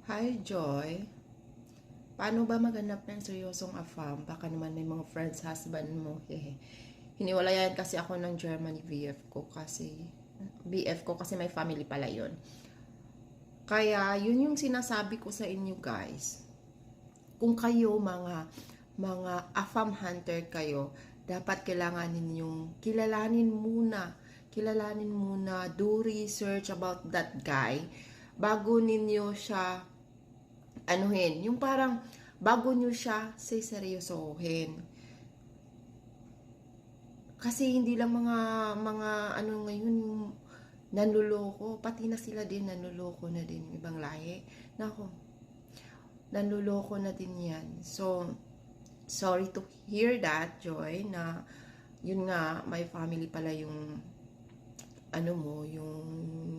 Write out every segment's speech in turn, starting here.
Hi, Joy. Paano ba maghanap ng seryosong afam? Baka naman may mga friends, husband mo. Hiniwalayan kasi ako ng Germany BF ko kasi may family pala yun. Kaya, yun yung sinasabi ko sa inyo, guys. Kung kayo, mga afam hunter kayo, dapat kailangan ninyong kilalanin muna, do research about that guy, bago ninyo siya anuhin, yung parang bago nyo siya seryosohin. Kasi hindi lang mga ano ngayon yung nanluloko, pati na sila din nanluloko na din yung ibang lahi. Nako, nanluloko na din yan. So, sorry to hear that, Joy, na yun nga, my family pala yung ano mo, yung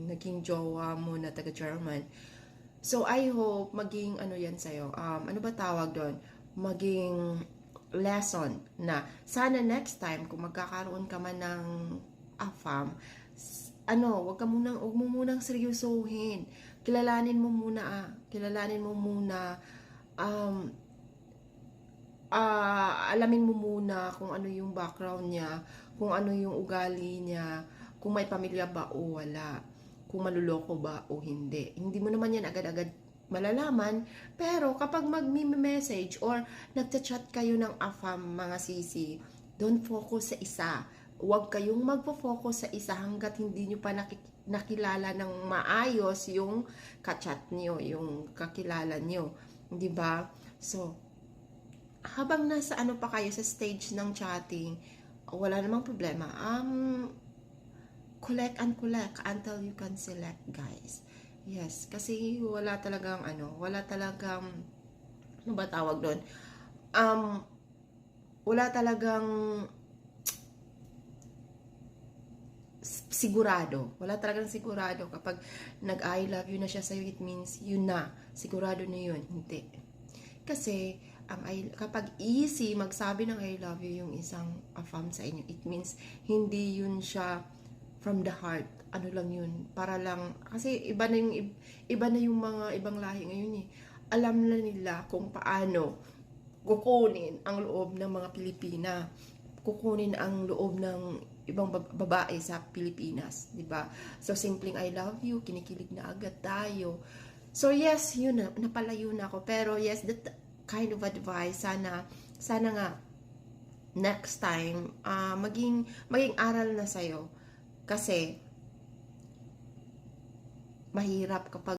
naging jowa mo na taga-German. So, I hope maging ano yan sa'yo. Ano ba tawag doon? Maging lesson na sana next time kung magkakaroon ka man ng AFAM, wag mo munang seryosohin. Kilalanin mo muna, alamin mo muna kung ano yung background niya, kung ano yung ugali niya, kung may pamilya ba o wala, kung maluloko ba o hindi. Hindi mo naman yan agad-agad malalaman, pero kapag mag-message or nagchat-chat kayo ng AFAM, mga sisi, don't focus sa isa. Huwag kayong magpo-focus sa isa hanggat hindi nyo pa nakilala ng maayos yung kachat nyo, yung kakilala nyo. Diba? So, habang nasa ano pa kayo sa stage ng chatting, wala namang problema. Collect and collect until you can select, guys. Yes, kasi wala talagang ano ba tawag doon? Wala talagang sigurado. Wala talagang sigurado. Kapag nag-I love you na siya sa'yo, it means yun na. Sigurado na yun. Hindi. Kasi, kapag easy magsabi ng I love you yung isang AFAM sa inyo, it means hindi yun siya from the heart. Ano lang yun, para lang, kasi iba na yung mga ibang lahi ngayon eh. Alam na nila kung paano kukunin ang loob ng mga Pilipina, kukunin ang loob ng ibang babae sa Pilipinas, di ba? So, simpleng I love you, kinikilig na agad tayo. So, yes, yun na, napalayo na ako. Pero, yes, that kind of advice, sana nga, next time, maging aral na sa'yo. Kasi, mahirap kapag